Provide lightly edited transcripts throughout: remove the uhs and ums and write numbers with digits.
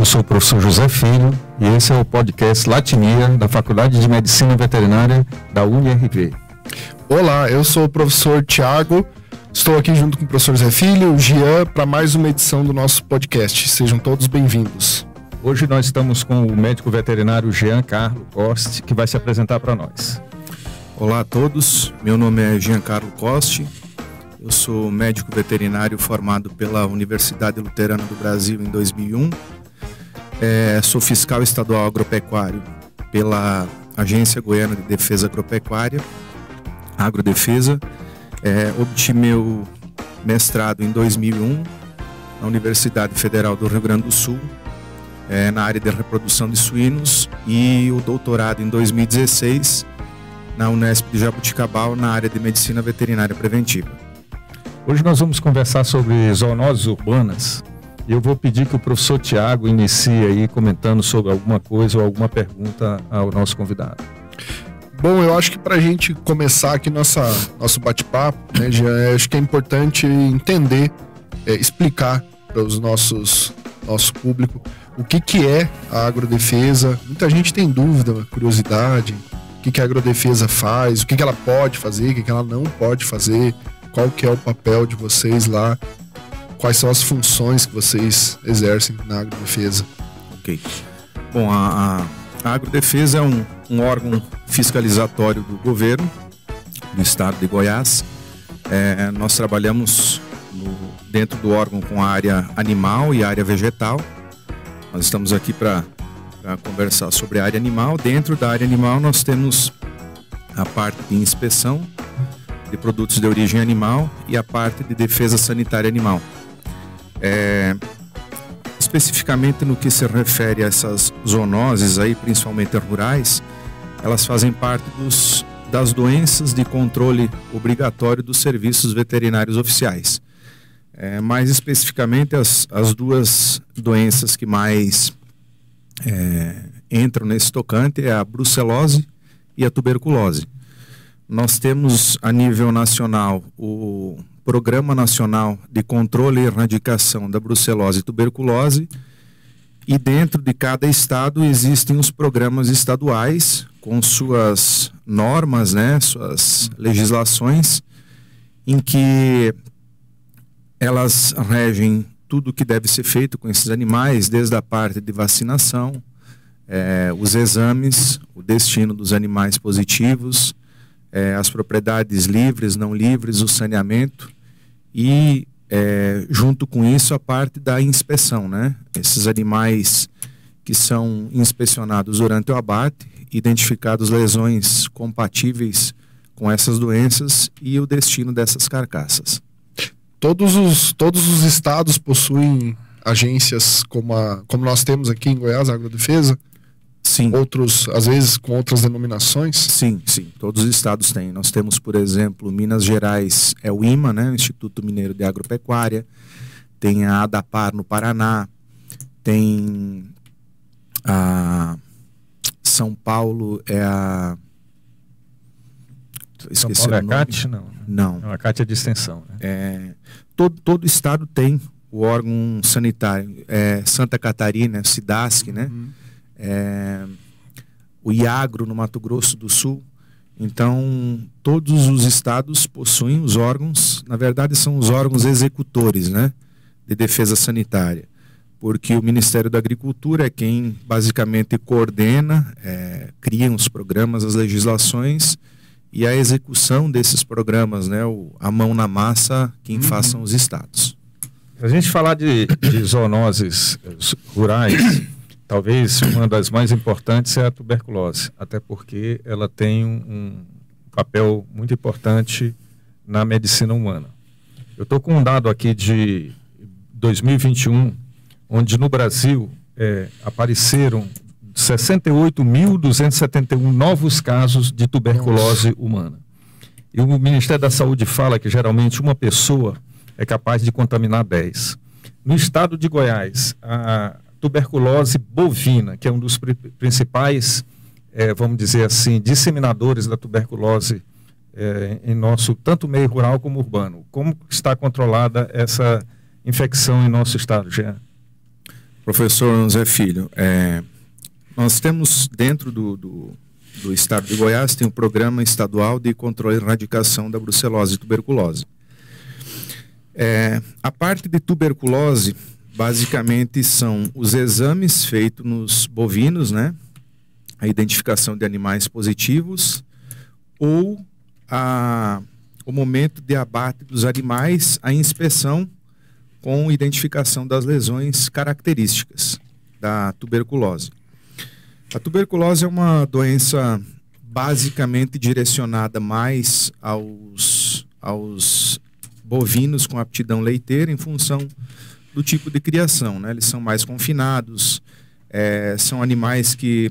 sou o professor José Filho e esse é o podcast Latinia da Faculdade de Medicina Veterinária da UniRV. Olá, eu sou o professor Tiago, estou aqui junto com o professor José Filho, o Jean, para mais uma edição do nosso podcast. Sejam todos bem-vindos. Hoje nós estamos com o médico veterinário Giancarlo Costi, que vai se apresentar para nós. Olá a todos, meu nome é Giancarlo Costi, eu sou médico veterinário formado pela Universidade Luterana do Brasil em 2001, sou fiscal estadual agropecuário pela Agência Goiana de Defesa Agropecuária, Agrodefesa, obtive meu mestrado em 2001 na Universidade Federal do Rio Grande do Sul, na área de reprodução de suínos, e o doutorado em 2016 na Unesp de Jaboticabal, na área de medicina veterinária preventiva. Hoje nós vamos conversar sobre zoonoses urbanas e eu vou pedir que o professor Tiago inicie aí comentando sobre alguma coisa ou alguma pergunta ao nosso convidado. Bom, eu acho que para a gente começar aqui nosso bate-papo, né, Jean, acho que é importante entender, explicar para os nosso público o que é a agrodefesa. Muita gente tem dúvida, curiosidade, o que a agrodefesa faz, o que ela pode fazer, o que ela não pode fazer, qual que é o papel de vocês lá, quais são as funções que vocês exercem na agrodefesa. Ok. Bom, a agrodefesa é um órgão fiscalizatório do governo do estado de Goiás. Nós trabalhamos dentro do órgão com a área animal e a área vegetal. Nós estamos aqui para conversar sobre a área animal. Dentro da área animal nós temos a parte de inspeção de produtos de origem animal e a parte de defesa sanitária animal. Especificamente no que se refere a essas zoonoses aí, principalmente rurais, elas fazem parte das doenças de controle obrigatório dos serviços veterinários oficiais. Mais especificamente as duas doenças que mais entram nesse tocante é a brucelose e a tuberculose. Nós temos a nível nacional o Programa Nacional de Controle e Erradicação da Brucelose e Tuberculose, e dentro de cada estado existem os programas estaduais com suas normas, né, suas legislações, em que elas regem tudo o que deve ser feito com esses animais, desde a parte de vacinação, os exames, o destino dos animais positivos, as propriedades livres, não livres, o saneamento e, junto com isso, a parte da inspeção, né? Esses animais que são inspecionados durante o abate, identificados lesões compatíveis com essas doenças e o destino dessas carcaças. Todos os estados possuem agências como nós temos aqui em Goiás, a Agrodefesa? Sim. Outros, às vezes, com outras denominações? Sim. Todos os estados têm. Nós temos, por exemplo, Minas Gerais é o IMA, né? O Instituto Mineiro de Agropecuária. Tem a ADAPAR no Paraná. Tem a São Paulo é a... São Paulo é a CAT? Não. A CAT é de extensão. Né? Todo estado tem o órgão sanitário. Santa Catarina, SIDASC, né? O IAGRO no Mato Grosso do Sul. Então, todos os estados possuem os órgãos, na verdade são os órgãos executores, né, de defesa sanitária, porque o Ministério da Agricultura é quem basicamente coordena, cria os programas, as legislações e a execução desses programas, né, a mão na massa, quem façam os estados. Se a gente falar de zoonoses rurais, talvez uma das mais importantes é a tuberculose, até porque ela tem um papel muito importante na medicina humana. Eu estou com um dado aqui de 2021, onde no Brasil apareceram 68.271 novos casos de tuberculose humana. E o Ministério da Saúde fala que geralmente uma pessoa é capaz de contaminar 10. No estado de Goiás, a tuberculose bovina, que é um dos principais, vamos dizer assim, disseminadores da tuberculose em nosso, tanto meio rural como urbano. Como está controlada essa infecção em nosso estado, Jean? Professor Zé Filho, nós temos dentro do estado de Goiás, tem o Programa Estadual de Controle e Erradicação da Brucelose e Tuberculose. A parte de tuberculose, basicamente, são os exames feitos nos bovinos, né? A identificação de animais positivos, ou o momento de abate dos animais, a inspeção com identificação das lesões características da tuberculose. A tuberculose é uma doença basicamente direcionada mais aos bovinos com aptidão leiteira em função do tipo de criação, né? Eles são mais confinados, são animais que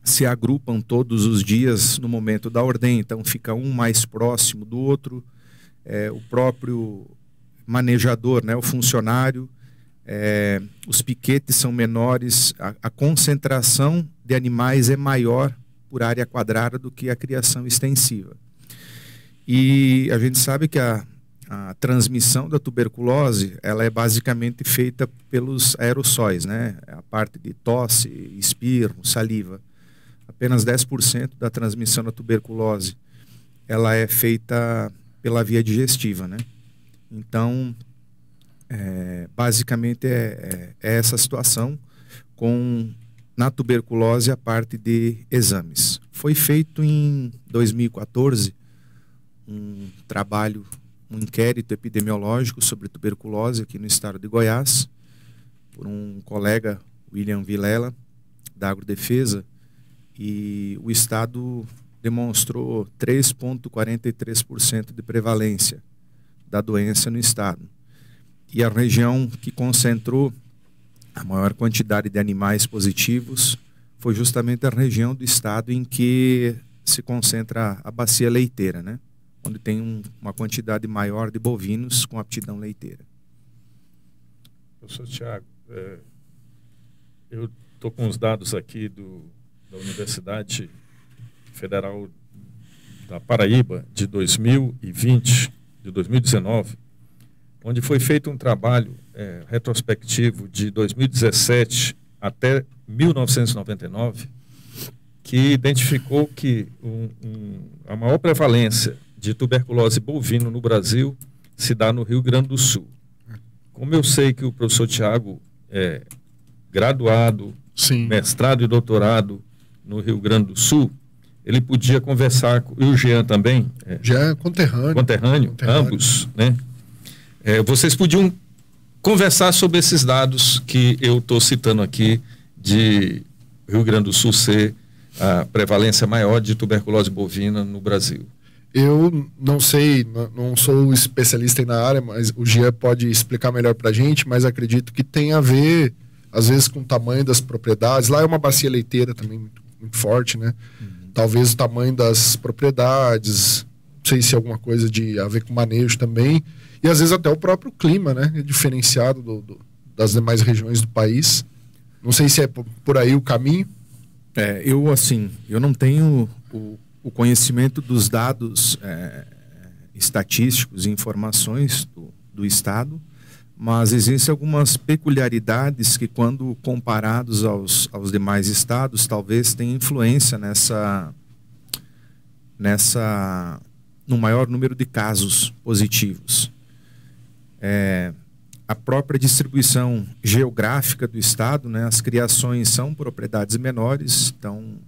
se agrupam todos os dias no momento da ordem, então fica um mais próximo do outro, o próprio manejador, né, o funcionário, os piquetes são menores, a concentração de animais é maior por área quadrada do que a criação extensiva. E a gente sabe que a transmissão da tuberculose, ela é basicamente feita pelos aerossóis, né? A parte de tosse, espirro, saliva. Apenas 10% da transmissão da tuberculose, ela é feita pela via digestiva, né? Então, basicamente é essa situação na tuberculose a parte de exames. Foi feito em 2014 um trabalho, um inquérito epidemiológico sobre tuberculose aqui no estado de Goiás, por um colega, William Vilela, da Agrodefesa, e o estado demonstrou 3,43% de prevalência da doença no estado. E a região que concentrou a maior quantidade de animais positivos foi justamente a região do estado em que se concentra a bacia leiteira, né? Onde tem uma quantidade maior de bovinos com aptidão leiteira. Professor Tiago, eu estou com os dados aqui da Universidade Federal da Paraíba de 2020, de 2019, onde foi feito um trabalho retrospectivo de 2017 até 1999, que identificou que a maior prevalência de tuberculose bovino no Brasil se dá no Rio Grande do Sul. Como eu sei que o professor Tiago é graduado, Sim. mestrado e doutorado no Rio Grande do Sul, ele podia conversar e o Jean também. Já é conterrâneo. Ambos, né? Vocês podiam conversar sobre esses dados que eu estou citando aqui de Rio Grande do Sul ser a prevalência maior de tuberculose bovina no Brasil. Eu não sei, não sou especialista na área, mas o Jean pode explicar melhor para a gente, mas acredito que tem a ver, às vezes, com o tamanho das propriedades. Lá é uma bacia leiteira também muito forte, né? Talvez o tamanho das propriedades, não sei se é alguma coisa a ver com manejo também, e às vezes até o próprio clima, né? É diferenciado das demais regiões do país. Não sei se é por aí o caminho. Eu não tenho o conhecimento dos dados estatísticos e informações do estado, mas existem algumas peculiaridades que, quando comparados aos demais estados, talvez tenham influência no maior número de casos positivos. A própria distribuição geográfica do estado, né, as criações são propriedades menores, então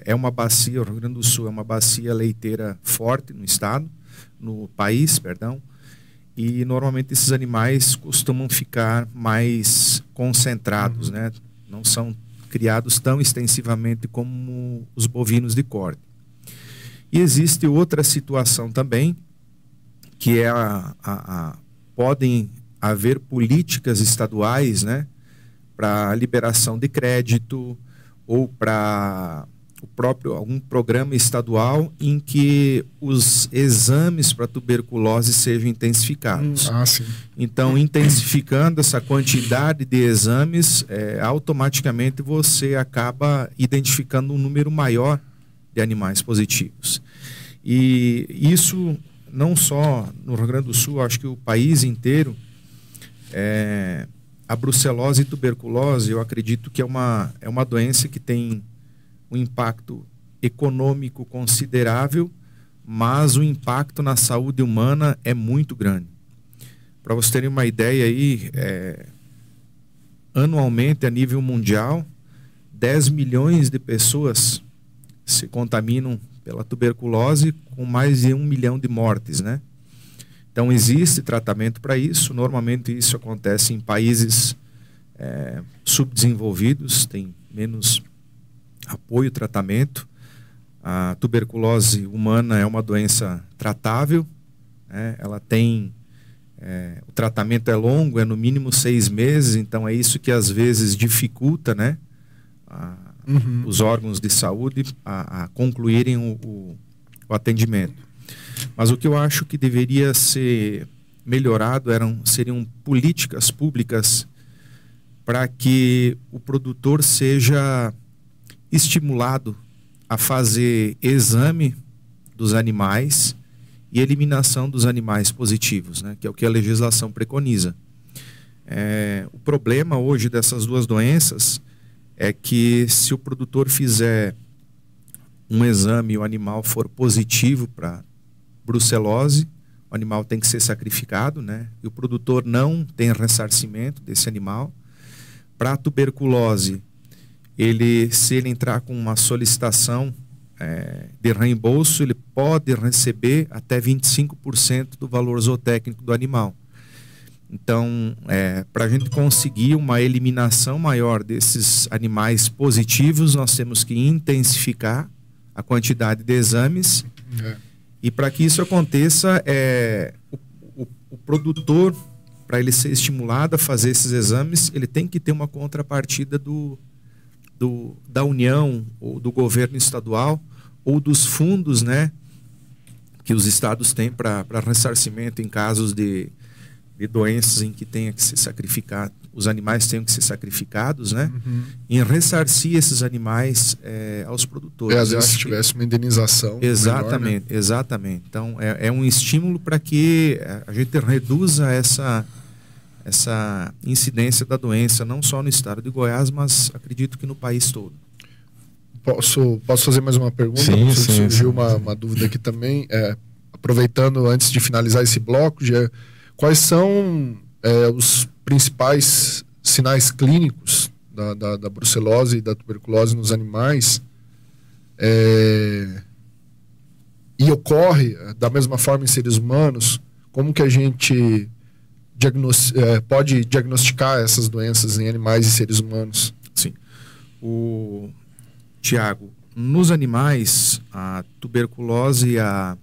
uma bacia, o Rio Grande do Sul é uma bacia leiteira forte no país, e normalmente esses animais costumam ficar mais concentrados, né, não são criados tão extensivamente como os bovinos de corte. E existe outra situação também, que é podem haver políticas estaduais, né, para liberação de crédito ou para algum programa estadual em que os exames para tuberculose sejam intensificados. Sim. Então, intensificando essa quantidade de exames, automaticamente você acaba identificando um número maior de animais positivos. E isso não só no Rio Grande do Sul, acho que o país inteiro a brucelose e tuberculose, eu acredito que é uma doença que tem um impacto econômico considerável, mas o impacto na saúde humana é muito grande. Para vocês terem uma ideia aí, anualmente a nível mundial, 10 milhões de pessoas se contaminam pela tuberculose, com mais de 1 milhão de mortes, né? Então existe tratamento para isso. Normalmente isso acontece em países subdesenvolvidos, tem menos apoio, tratamento. A tuberculose humana é uma doença tratável, né? Ela tem o tratamento é longo, é no mínimo 6 meses, então é isso que às vezes dificulta, né, os órgãos de saúde a concluírem o atendimento. Mas o que eu acho que deveria ser melhorado seriam políticas públicas para que o produtor seja estimulado a fazer exame dos animais e eliminação dos animais positivos, né, que é o que a legislação preconiza. O problema hoje dessas duas doenças é que se o produtor fizer um exame e o animal for positivo para brucelose, o animal tem que ser sacrificado, né, e o produtor não tem ressarcimento desse animal. Para a tuberculose, se ele entrar com uma solicitação de reembolso, ele pode receber até 25% do valor zootécnico do animal. Então, para a gente conseguir uma eliminação maior desses animais positivos, nós temos que intensificar a quantidade de exames. E para que isso aconteça, o produtor, para ele ser estimulado a fazer esses exames, ele tem que ter uma contrapartida da União ou do governo estadual ou dos fundos, né, que os estados têm para ressarcimento em casos de doenças em que tenha que ser sacrificado, os animais tenham que ser sacrificados, né, em ressarcir esses animais aos produtores. Às vezes se tivesse uma indenização. Exatamente, melhor, né? Exatamente. Então é um estímulo para que a gente reduza essa incidência da doença, não só no estado de Goiás, mas acredito que no país todo. Posso fazer mais uma pergunta? Sim. Surgiu uma dúvida aqui também. Aproveitando, antes de finalizar esse bloco, quais são os principais sinais clínicos da brucelose e da tuberculose nos animais? E ocorre da mesma forma em seres humanos? Como que a gente pode diagnosticar essas doenças em animais e seres humanos? Sim. Tiago, nos animais, a tuberculose e a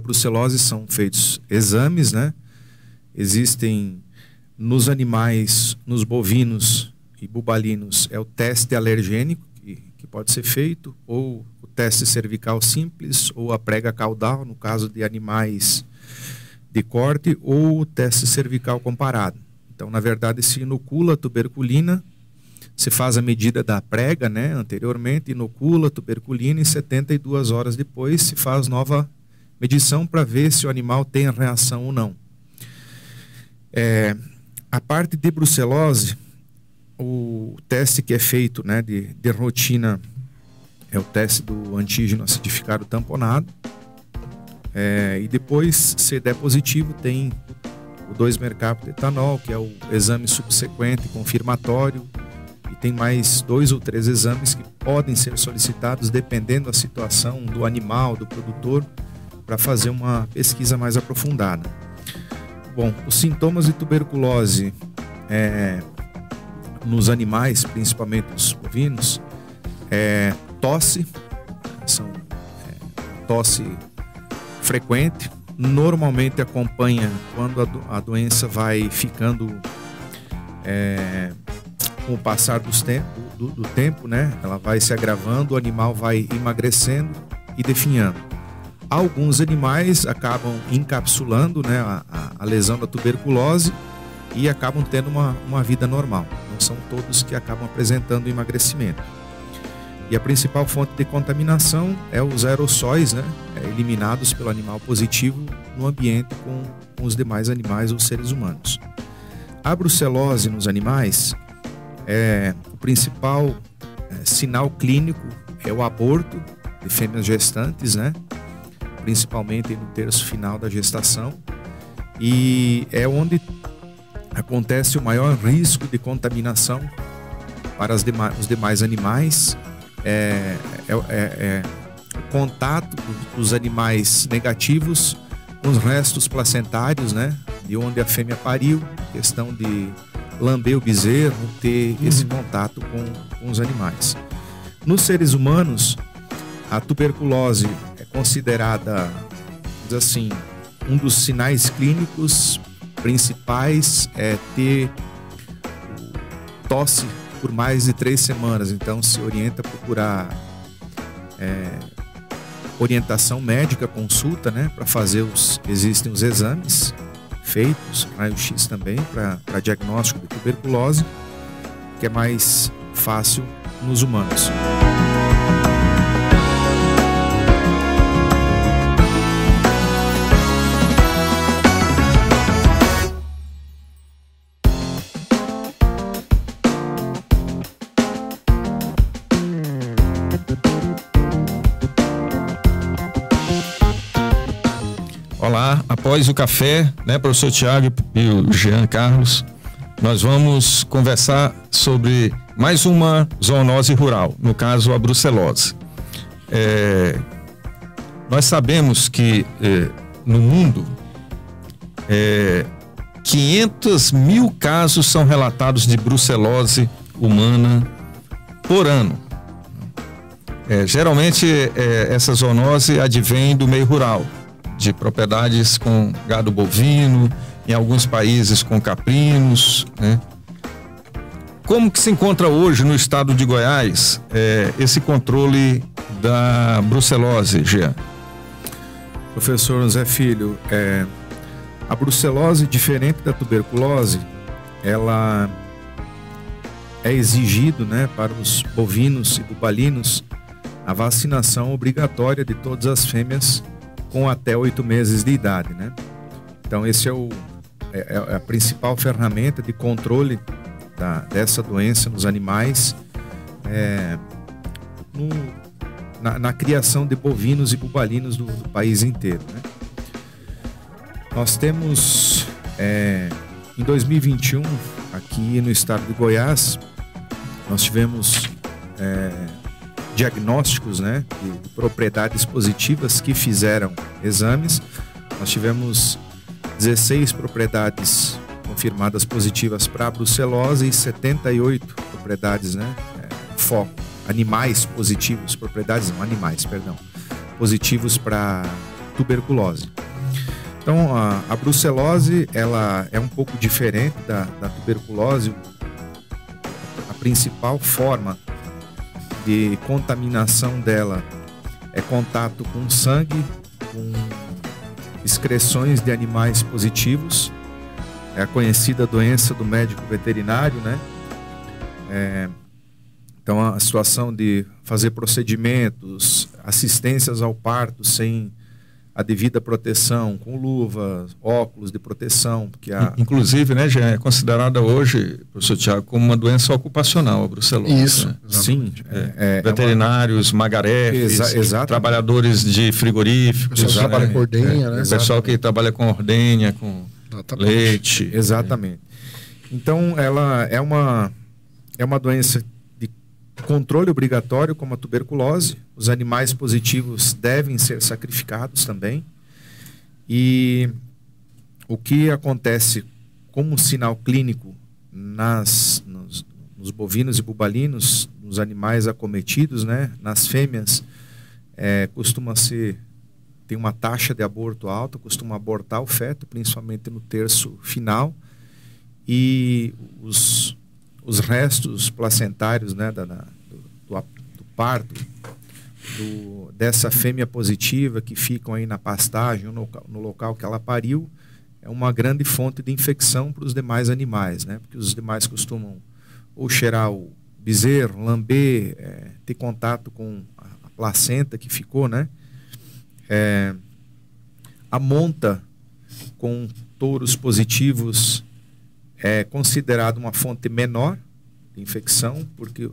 brucelose são feitos exames, né? Existem nos animais, nos bovinos e bubalinos, o teste alergênico que pode ser feito, ou o teste cervical simples, ou a prega caudal, no caso de animais de corte, ou o teste cervical comparado. Então, na verdade, se inocula a tuberculina, se faz a medida da prega, né, anteriormente, inocula a tuberculina e 72 horas depois se faz nova medição para ver se o animal tem reação ou não. A parte de brucelose, o teste que é feito, né, de rotina é o teste do antígeno acidificado tamponado. E depois, se der positivo, tem o 2-mercaptoetanol, que é o exame subsequente confirmatório, e tem mais 2 ou 3 exames que podem ser solicitados dependendo da situação do animal, do produtor, para fazer uma pesquisa mais aprofundada. Bom, os sintomas de tuberculose nos animais, principalmente os bovinos, tosse, tosse frequente, normalmente acompanha quando a doença vai ficando com o passar do tempo, né? Ela vai se agravando, o animal vai emagrecendo e definhando. Alguns animais acabam encapsulando, né, a lesão da tuberculose e acabam tendo uma vida normal. Não são todos que acabam apresentando emagrecimento. E a principal fonte de contaminação é os aerossóis, né, eliminados pelo animal positivo no ambiente com os demais animais ou seres humanos. A brucelose nos animais, o principal sinal clínico é o aborto de fêmeas gestantes, né? Principalmente no terço final da gestação, e é onde acontece o maior risco de contaminação para os demais animais. O contato dos animais negativos com os restos placentários, né? De onde a fêmea pariu, questão de lamber o bezerro, ter esse contato com os animais. Nos seres humanos, a tuberculose é considerada, assim, um dos sinais clínicos principais é ter tosse por mais de 3 semanas. Então se orienta a procurar orientação médica, consulta, né, para fazer existem os exames feitos, raio-x também, para diagnóstico de tuberculose, que é mais fácil nos humanos. Olá, após o café, né, professor Tiago e o Jean Carlos, nós vamos conversar sobre mais uma zoonose rural, no caso a brucelose. Nós sabemos que no mundo 500 mil casos são relatados de brucelose humana por ano. Geralmente essa zoonose advém do meio rural, de propriedades com gado bovino, em alguns países com caprinos, né? Como que se encontra hoje no estado de Goiás esse controle da brucelose, Jean? Professor José Filho, a brucelose, diferente da tuberculose, ela é exigido, né, para os bovinos e bubalinos a vacinação obrigatória de todas as fêmeas com até 8 meses de idade, né? Então esse é a principal ferramenta de controle dessa doença nos animais, na criação de bovinos e bubalinos do país inteiro, né? Nós temos em 2021 aqui no estado de Goiás, nós tivemos diagnósticos, né, de propriedades positivas que fizeram exames. Nós tivemos 16 propriedades confirmadas positivas para a brucelose e 78 propriedades, né, animais positivos, positivos para tuberculose. Então a brucelose, ela é um pouco diferente da tuberculose. A principal forma de contaminação dela é contato com sangue, com excreções de animais positivos. É a conhecida doença do médico veterinário, né? Então a situação de fazer procedimentos, assistências ao parto sem a devida proteção, com luvas, óculos de proteção, porque inclusive, né, já é considerada hoje, professor Tiago, como uma doença ocupacional, a brucelose. Isso, né? Sim. Veterinários, magarefes, trabalhadores de frigoríficos, pessoal que trabalha com ordenha, né? Pessoal que trabalha com ordenha, com leite. Exatamente. Então, ela é uma doença de controle obrigatório, como a tuberculose. Os animais positivos devem ser sacrificados também. E o que acontece como sinal clínico nos bovinos e bubalinos, nos animais acometidos, né, nas fêmeas, tem uma taxa de aborto alta, costuma abortar o feto, principalmente no terço final, e os restos placentários, né, do parto, dessa fêmea positiva, que ficam aí na pastagem ou no local que ela pariu, é uma grande fonte de infecção para os demais animais, né? Porque os demais costumam ou cheirar o bezerro, lamber, ter contato com a placenta que ficou, né? A monta com touros positivos é considerado uma fonte menor de infecção, porque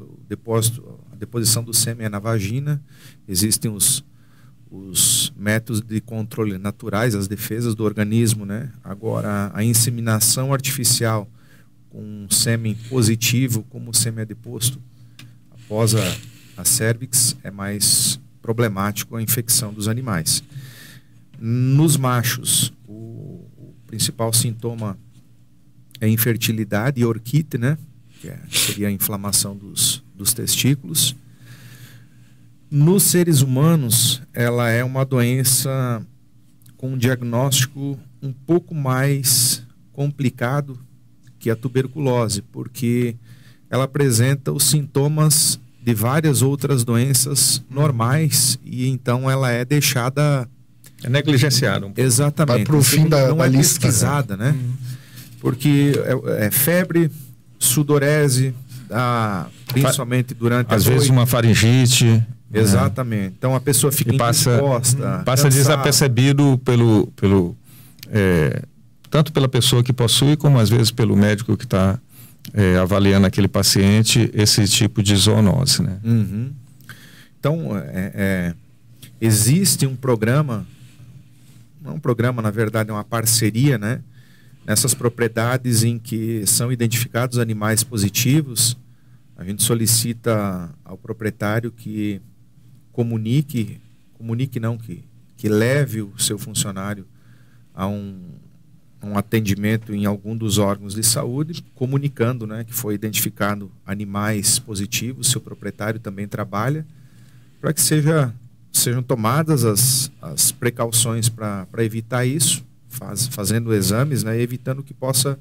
a deposição do sêmen é na vagina. Existem os métodos de controle naturais, as defesas do organismo, né? Agora, a inseminação artificial com sêmen positivo, como o sêmen é deposto após a cervix, é mais problemático a infecção dos animais. Nos machos, o principal sintoma é infertilidade e orquite, né? Que seria a inflamação dos testículos. Nos seres humanos, ela é uma doença com um diagnóstico um pouco mais complicado que a tuberculose, porque ela apresenta os sintomas de várias outras doenças normais e então ela é deixada... É negligenciada. Exatamente. Vai para o fim da lista. Pesquisada, né? Porque é febre, sudorese, principalmente durante às vezes uma faringite. Exatamente. Então a pessoa fica indisposta, passa desapercebido tanto pela pessoa que possui, como às vezes pelo médico que está avaliando aquele paciente, esse tipo de zoonose, né? Uhum. Então, existe um programa, não é um programa, na verdade, é uma parceria, né? Nessas propriedades em que são identificados animais positivos, a gente solicita ao proprietário que que leve o seu funcionário a um atendimento em algum dos órgãos de saúde, comunicando, né, que foi identificado animais positivos, seu proprietário também trabalha, para que sejam tomadas as precauções para evitar isso, fazendo exames, né, evitando que possa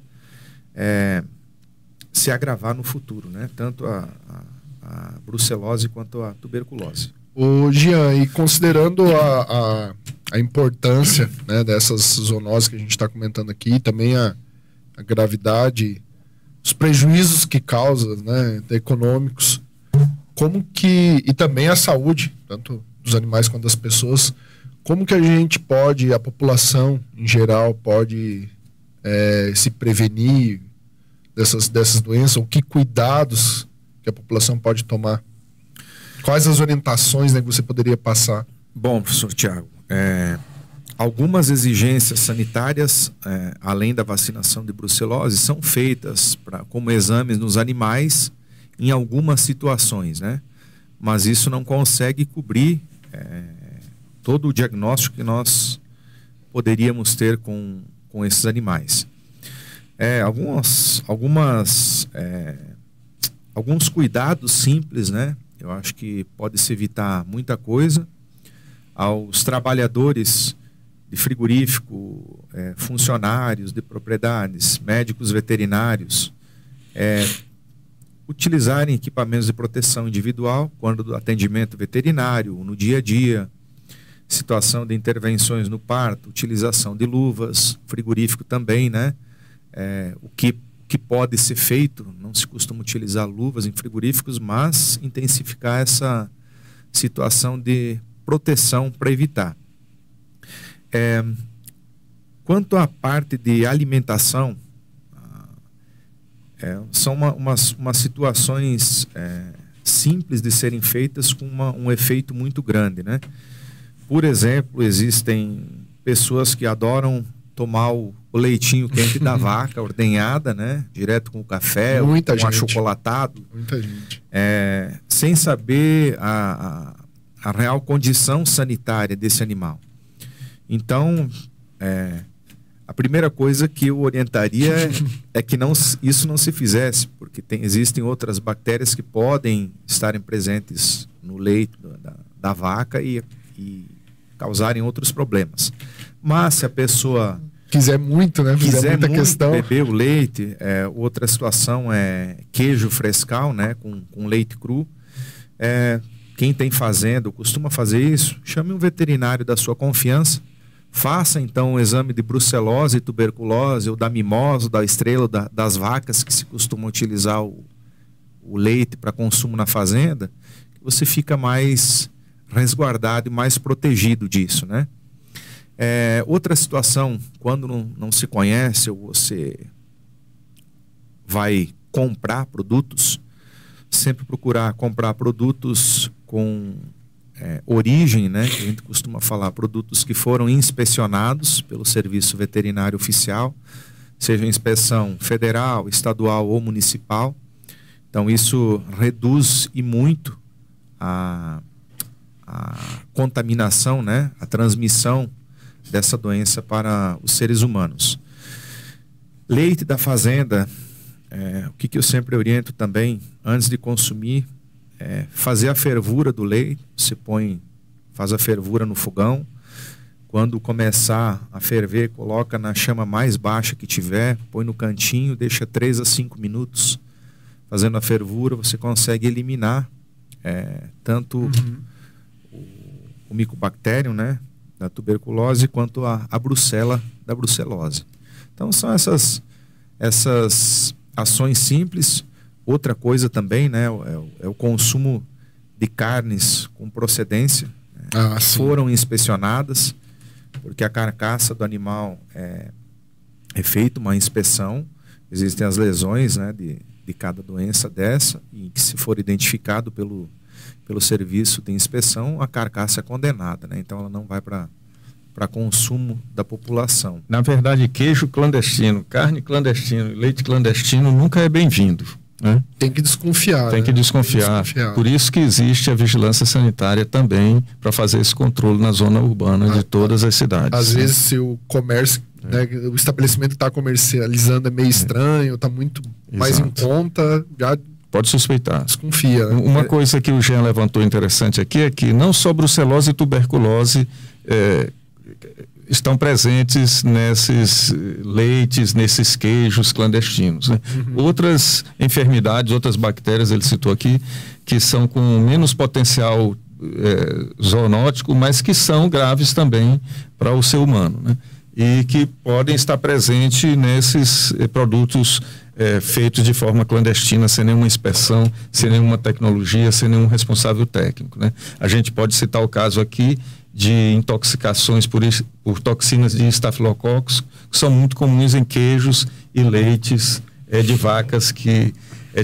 se agravar no futuro, né, tanto a brucelose quanto a tuberculose. Ô, Jean, e considerando a importância, né, dessas zoonoses que a gente está comentando aqui, também a gravidade, os prejuízos que causa, né, econômicos, e também a saúde, tanto dos animais quanto das pessoas, como que a população em geral pode se prevenir dessas doenças, ou que cuidados que a população pode tomar? Quais as orientações, né, que você poderia passar? Bom, professor Tiago, algumas exigências sanitárias, além da vacinação de brucelose, são feitas como exames nos animais em algumas situações, né? Mas isso não consegue cobrir todo o diagnóstico que nós poderíamos ter com esses animais. Alguns cuidados simples, né? Eu acho que pode-se evitar muita coisa. Aos trabalhadores de frigorífico, funcionários de propriedades, médicos veterinários, utilizarem equipamentos de proteção individual quando do atendimento veterinário, no dia a dia, situação de intervenções no parto, utilização de luvas, frigorífico também, né? O que pode ser feito, não se costuma utilizar luvas em frigoríficos, mas intensificar essa situação de proteção para evitar. Quanto à parte de alimentação, são umas situações simples de serem feitas com um efeito muito grande, né? Por exemplo, existem pessoas que adoram tomar o leitinho quente da vaca ordenhada, né? Direto com o café, ou com achocolatado. Muita gente. Sem saber a real condição sanitária desse animal. Então, a primeira coisa que eu orientaria é que isso não se fizesse, porque existem outras bactérias que podem estarem presentes no leite da vaca e causarem outros problemas. Mas se a pessoa quiser muito, né? Quiser muita questão, beber o leite, outra situação é queijo frescal, né? Com leite cru. Quem tem fazenda, costuma fazer isso, chame um veterinário da sua confiança, faça então um exame de brucelose, tuberculose, ou da mimosa, da estrela, das vacas que se costuma utilizar o leite para consumo na fazenda, que você fica mais resguardado e mais protegido disso, né? Outra situação, quando não se conhece, ou você vai comprar produtos, sempre procurar comprar produtos com origem, né? Que a gente costuma falar, produtos que foram inspecionados pelo Serviço Veterinário Oficial, seja inspeção federal, estadual ou municipal. Então isso reduz e muito a contaminação, né? A transmissão dessa doença para os seres humanos. Leite da fazenda, o que eu sempre oriento também, antes de consumir, fazer a fervura do leite. Você faz a fervura no fogão. Quando começar a ferver, coloca na chama mais baixa que tiver, põe no cantinho, deixa 3 a 5 minutos fazendo a fervura. Você consegue eliminar tanto o micobacterium, né, da tuberculose, quanto a brucela da brucelose. Então são essas ações simples. Outra coisa também, né, é o consumo de carnes com procedência, foram inspecionadas, porque a carcaça do animal é feita uma inspeção, existem as lesões, né, de cada doença dessa, e que se for identificado pelo serviço de inspeção, a carcaça é condenada, né, então ela não vai para consumo da população. Na verdade, queijo clandestino, carne clandestina, leite clandestino nunca é bem-vindo, né? Tem que desconfiar. Tem que desconfiar. Por isso que existe a vigilância sanitária também, para fazer esse controle na zona urbana de todas as cidades. Às vezes, se o comércio, né, o estabelecimento que está comercializando é meio estranho, está muito mais em conta, já pode suspeitar. Desconfia. Né? Uma coisa que o Jean levantou interessante aqui é que não só brucelose e tuberculose estão presentes nesses leites, nesses queijos clandestinos, né? Outras enfermidades, outras bactérias, ele citou aqui, que são com menos potencial zoonótico, mas que são graves também para o ser humano, né? E que podem estar presentes nesses produtos feitos de forma clandestina, sem nenhuma inspeção, sem nenhuma tecnologia, sem nenhum responsável técnico, né? A gente pode citar o caso aqui de intoxicações por toxinas de estafilococos, que são muito comuns em queijos e leites de vacas que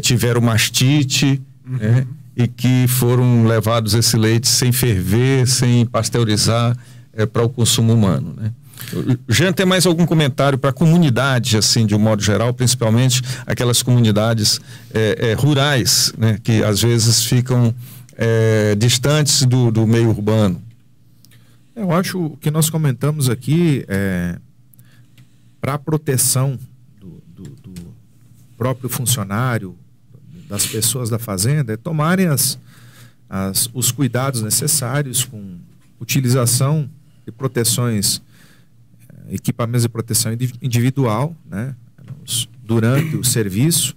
tiveram mastite, né, e que foram levados esse leite sem ferver, sem pasteurizar, para o consumo humano, né? Jean, tem mais algum comentário para a comunidade, assim, de um modo geral, principalmente aquelas comunidades rurais, né, que às vezes ficam distantes do meio urbano? Eu acho que nós comentamos aqui, para a proteção do próprio funcionário, das pessoas da fazenda, tomarem os cuidados necessários com utilização de proteções, equipamentos de proteção individual, né, durante o serviço,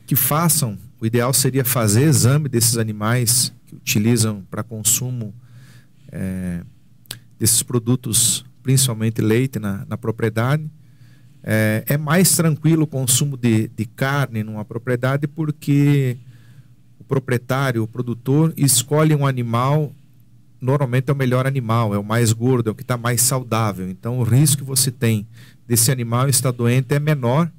que façam, o ideal seria fazer exame desses animais que utilizam para consumo desses produtos, principalmente leite na propriedade. É mais tranquilo o consumo de carne numa propriedade, porque o proprietário, o produtor, escolhe um animal, normalmente é o melhor animal, é o mais gordo, é o que está mais saudável. Então o risco que você tem desse animal estar doente é menor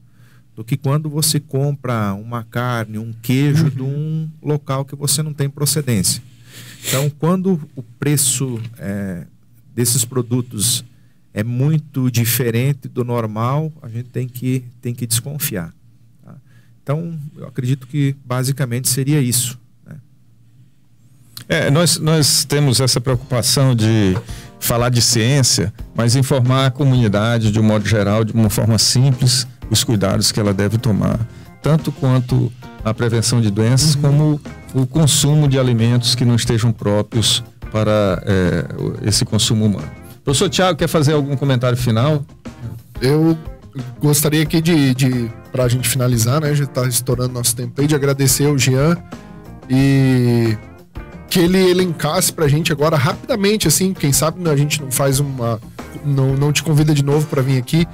do que quando você compra uma carne, um queijo de um local que você não tem procedência. Então, quando o preço desses produtos é muito diferente do normal, a gente tem que desconfiar. Tá? Então, eu acredito que basicamente seria isso, né? Nós temos essa preocupação de falar de ciência, mas informar a comunidade, de um modo geral, de uma forma simples, os cuidados que ela deve tomar, tanto quanto a prevenção de doenças, como o consumo de alimentos que não estejam próprios para esse consumo humano. Professor Tiago, quer fazer algum comentário final? Eu gostaria aqui para a gente finalizar, né? Já está estourando nosso tempo aí, de agradecer ao Jean e que ele elencasse para a gente agora rapidamente, assim, quem sabe a gente não faz não te convida de novo para vir aqui,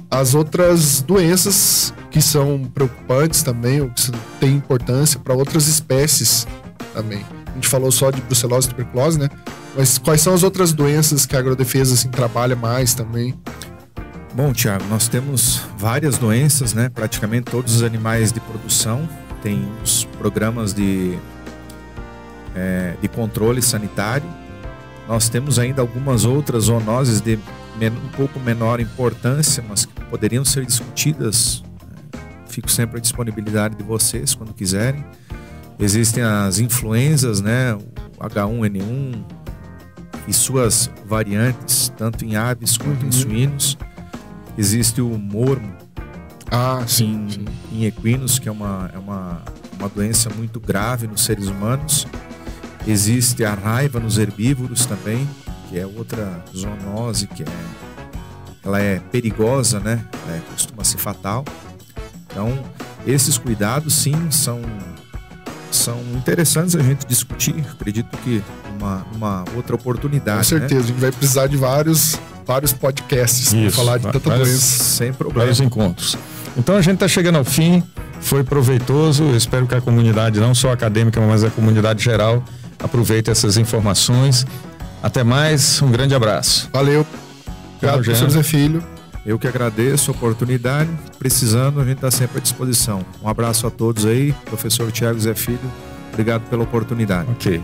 as outras doenças que são preocupantes também, ou que têm importância para outras espécies também. A gente falou só de brucelose e tuberculose, né? Mas quais são as outras doenças que a agrodefesa assim, trabalha mais também? Bom, Tiago, nós temos várias doenças, né? Praticamente todos os animais de produção têm os programas de controle sanitário. Nós temos ainda algumas outras zoonoses de um pouco menor importância, mas que poderiam ser discutidas. Fico sempre à disponibilidade de vocês quando quiserem. Existem as influenzas, né? O H1N1 e suas variantes, tanto em aves quanto em suínos. Existe o mormo em equinos, que é uma doença muito grave nos seres humanos. Existe a raiva nos herbívoros também, que é outra zoonose ela é perigosa, né? Costuma ser fatal. Então, esses cuidados, sim, são interessantes a gente discutir. Acredito que uma outra oportunidade. Com certeza, né? A gente vai precisar de vários podcasts para falar de tanta doença. Sem problema. Vários encontros. Então a gente está chegando ao fim, foi proveitoso. Eu espero que a comunidade, não só acadêmica, mas a comunidade geral, aproveite essas informações. Até mais, um grande abraço. Valeu. Obrigado, professor Zé Filho. Eu que agradeço a oportunidade. Precisando, a gente está sempre à disposição. Um abraço a todos aí. Professor Tiago Zé Filho, obrigado pela oportunidade. Ok.